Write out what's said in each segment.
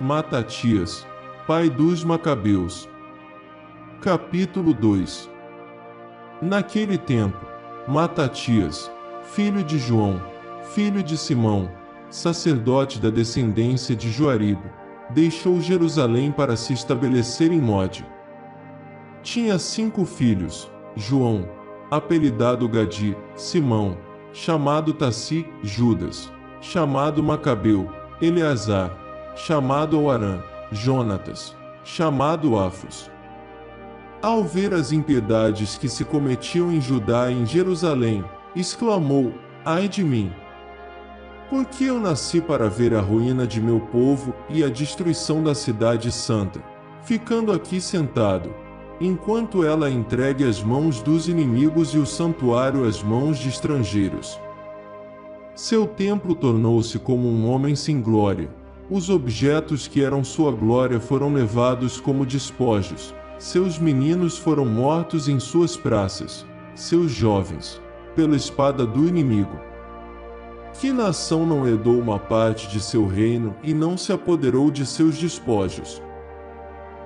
Matatias, pai dos Macabeus. Capítulo 2. Naquele tempo, Matatias, filho de João, filho de Simão, sacerdote da descendência de Joaribe, deixou Jerusalém para se estabelecer em Mode. Tinha 5 filhos: João, apelidado Gadi; Simão, chamado Tassi; Judas, chamado Macabeu; Eleazar, chamado Oarã; Jonatas, chamado Afos. Ao ver as impiedades que se cometiam em Judá e em Jerusalém, exclamou: Ai de mim! Porque eu nasci para ver a ruína de meu povo e a destruição da cidade santa, ficando aqui sentado, enquanto ela é entregue às mãos dos inimigos e o santuário às mãos de estrangeiros. Seu templo tornou-se como um homem sem glória, os objetos que eram sua glória foram levados como despojos, seus meninos foram mortos em suas praças, seus jovens, pela espada do inimigo. Que nação não herdou uma parte de seu reino e não se apoderou de seus despojos?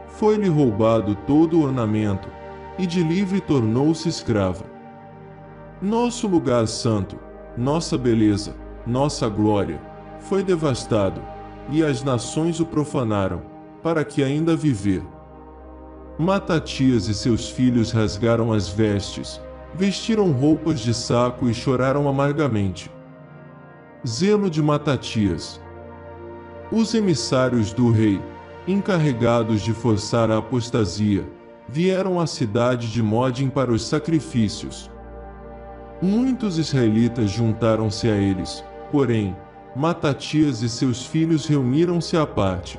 Foi-lhe roubado todo o ornamento, e de livre tornou-se escrava. Nosso lugar santo, nossa beleza, nossa glória, foi devastado, e as nações o profanaram, para que ainda viver. Matatias e seus filhos rasgaram as vestes, vestiram roupas de saco e choraram amargamente. Zelo de Matatias. Os emissários do rei, encarregados de forçar a apostasia, vieram à cidade de Modim para os sacrifícios. Muitos israelitas juntaram-se a eles, porém, Matatias e seus filhos reuniram-se à parte.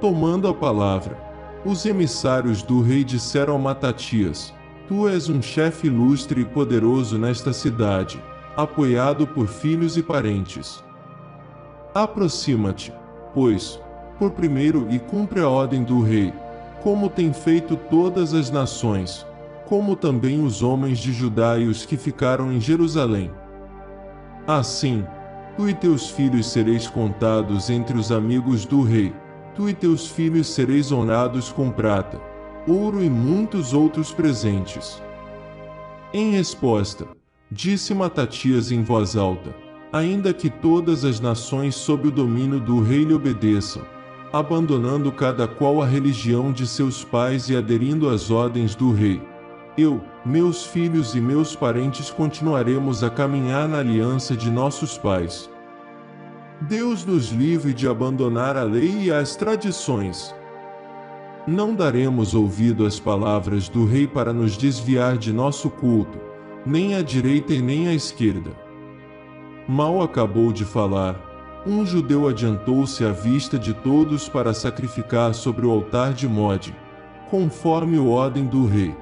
Tomando a palavra, os emissários do rei disseram a Matatias: Tu és um chefe ilustre e poderoso nesta cidade, apoiado por filhos e parentes. Aproxima-te, pois, por primeiro e cumpre a ordem do rei, como tem feito todas as nações, como também os homens de Judá e os que ficaram em Jerusalém. Assim, tu e teus filhos sereis contados entre os amigos do rei, tu e teus filhos sereis honrados com prata, ouro e muitos outros presentes. Em resposta, disse Matatias em voz alta: Ainda que todas as nações sob o domínio do rei lhe obedeçam, abandonando cada qual a religião de seus pais e aderindo às ordens do rei, eu, meus filhos e meus parentes continuaremos a caminhar na aliança de nossos pais. Deus nos livre de abandonar a lei e as tradições. Não daremos ouvido às palavras do rei para nos desviar de nosso culto, nem à direita e nem à esquerda. Mal acabou de falar, um judeu adiantou-se à vista de todos para sacrificar sobre o altar de Modim, conforme a ordem do rei.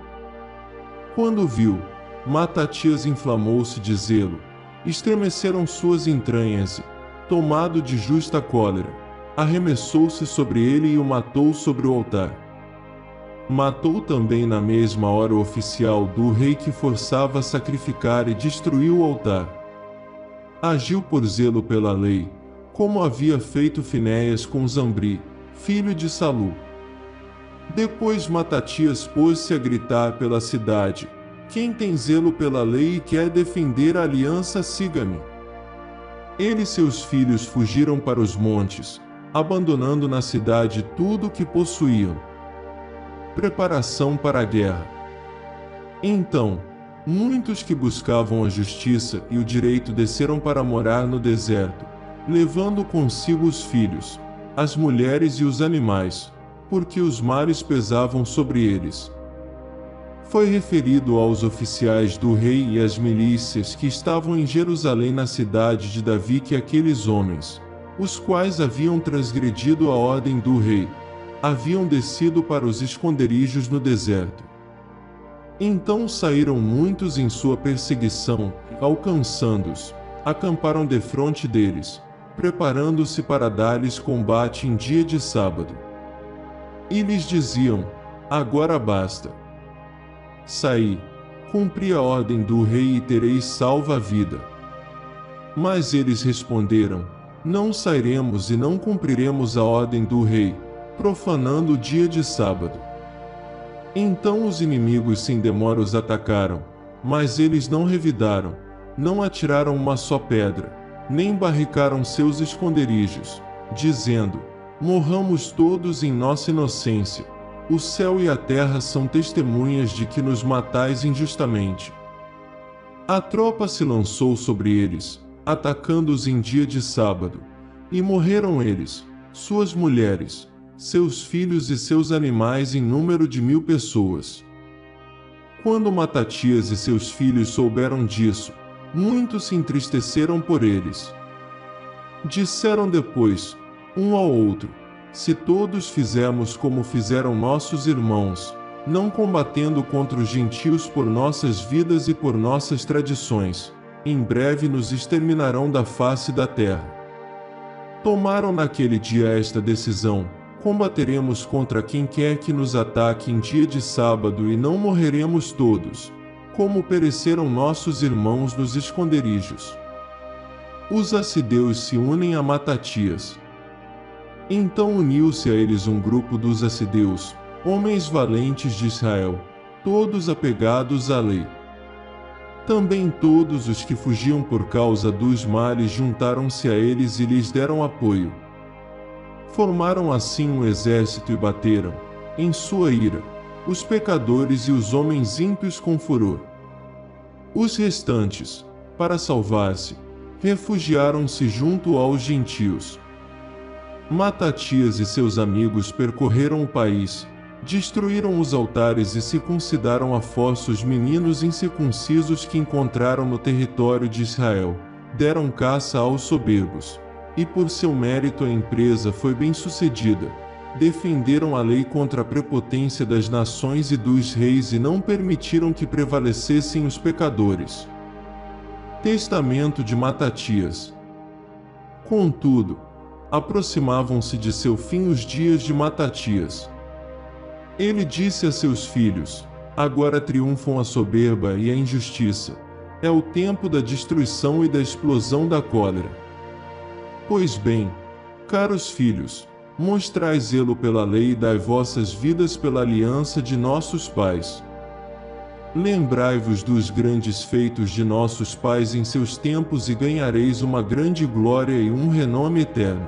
Quando viu, Matatias inflamou-se de zelo, estremeceram suas entranhas e, tomado de justa cólera, arremessou-se sobre ele e o matou sobre o altar. Matou também na mesma hora o oficial do rei que forçava a sacrificar e destruiu o altar. Agiu por zelo pela lei, como havia feito Finéias com Zambri, filho de Salu. Depois Matatias pôs-se a gritar pela cidade: Quem tem zelo pela lei e quer defender a aliança, siga-me. Ele e seus filhos fugiram para os montes, abandonando na cidade tudo o que possuíam. Preparação para a guerra. Então, muitos que buscavam a justiça e o direito desceram para morar no deserto, levando consigo os filhos, as mulheres e os animais, porque os males pesavam sobre eles. Foi referido aos oficiais do rei e às milícias que estavam em Jerusalém na cidade de Davi que aqueles homens, os quais haviam transgredido a ordem do rei, haviam descido para os esconderijos no deserto. Então saíram muitos em sua perseguição, e, alcançando-os, acamparam defronte deles, preparando-se para dar-lhes combate em dia de sábado. E lhes diziam: Agora basta. Saí, cumpri a ordem do rei e tereis salva a vida. Mas eles responderam: Não sairemos e não cumpriremos a ordem do rei, profanando o dia de sábado. Então os inimigos sem demora os atacaram, mas eles não revidaram, não atiraram uma só pedra, nem barricaram seus esconderijos, dizendo: morramos todos em nossa inocência. O céu e a terra são testemunhas de que nos matais injustamente. A tropa se lançou sobre eles, atacando-os em dia de sábado, e morreram eles, suas mulheres, seus filhos e seus animais em número de 1000 pessoas. Quando Matatias e seus filhos souberam disso, muitos se entristeceram por eles. Disseram depois, um ao outro: se todos fizermos como fizeram nossos irmãos, não combatendo contra os gentios por nossas vidas e por nossas tradições, em breve nos exterminarão da face da terra. Tomaram naquele dia esta decisão: combateremos contra quem quer que nos ataque em dia de sábado e não morreremos todos, como pereceram nossos irmãos nos esconderijos. Os assideus se unem a Matatias. Então uniu-se a eles um grupo dos assideus, homens valentes de Israel, todos apegados à lei. Também todos os que fugiam por causa dos males juntaram-se a eles e lhes deram apoio. Formaram assim um exército e bateram, em sua ira, os pecadores e os homens ímpios com furor. Os restantes, para salvar-se, refugiaram-se junto aos gentios. Matatias e seus amigos percorreram o país, destruíram os altares e circuncidaram a força os meninos incircuncisos que encontraram no território de Israel, deram caça aos soberbos, e por seu mérito a empresa foi bem-sucedida. Defenderam a lei contra a prepotência das nações e dos reis e não permitiram que prevalecessem os pecadores. Testamento de Matatias. Contudo, aproximavam-se de seu fim os dias de Matatias. Ele disse a seus filhos: agora triunfam a soberba e a injustiça. É o tempo da destruição e da explosão da cólera. Pois bem, caros filhos, mostrai zelo pela lei e dai vossas vidas pela aliança de nossos pais. Lembrai-vos dos grandes feitos de nossos pais em seus tempos e ganhareis uma grande glória e um renome eterno.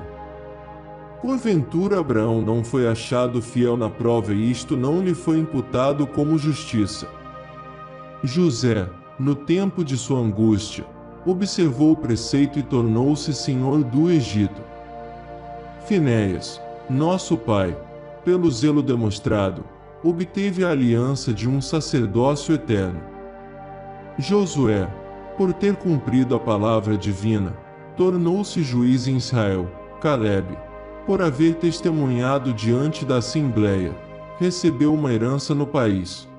Porventura Abraão não foi achado fiel na prova e isto não lhe foi imputado como justiça. José, no tempo de sua angústia, observou o preceito e tornou-se senhor do Egito. Finéias, nosso pai, pelo zelo demonstrado, obteve a aliança de um sacerdócio eterno. Josué, por ter cumprido a palavra divina, tornou-se juiz em Israel. Calebe, por haver testemunhado diante da Assembleia, recebeu uma herança no país.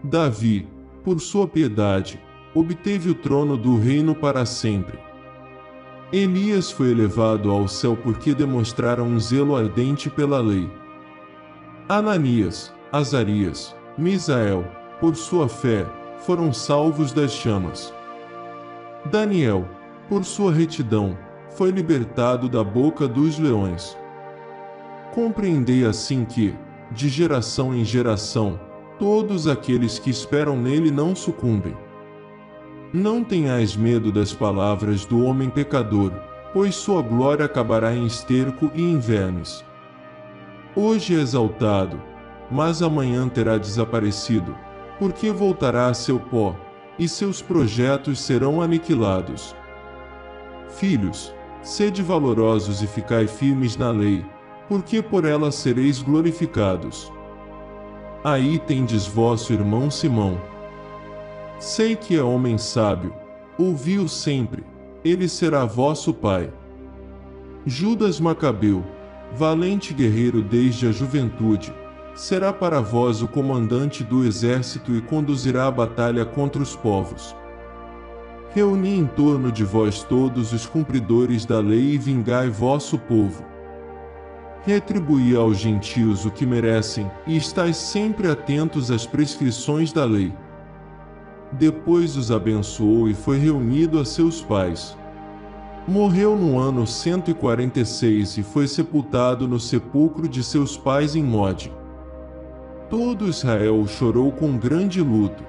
Davi, por sua piedade, obteve o trono do reino para sempre. Elias foi elevado ao céu porque demonstraram um zelo ardente pela lei. Ananias, Azarias, Misael, por sua fé, foram salvos das chamas. Daniel, por sua retidão, foi libertado da boca dos leões. Compreendei assim que, de geração em geração, todos aqueles que esperam nele não sucumbem. Não tenhais medo das palavras do homem pecador, pois sua glória acabará em esterco e em vermes. Hoje é exaltado, mas amanhã terá desaparecido, porque voltará a seu pó, e seus projetos serão aniquilados. Filhos, sede valorosos e ficai firmes na lei, porque por ela sereis glorificados. Aí tendes vosso irmão Simão. Sei que é homem sábio, ouvi-o sempre, ele será vosso pai. Judas Macabeu, valente guerreiro desde a juventude, será para vós o comandante do exército e conduzirá a batalha contra os povos. Reuni em torno de vós todos os cumpridores da lei e vingai vosso povo. Retribuí aos gentios o que merecem, e estais sempre atentos às prescrições da lei. Depois os abençoou e foi reunido a seus pais. Morreu no ano 146 e foi sepultado no sepulcro de seus pais em Mode. Todo Israel chorou com grande luto.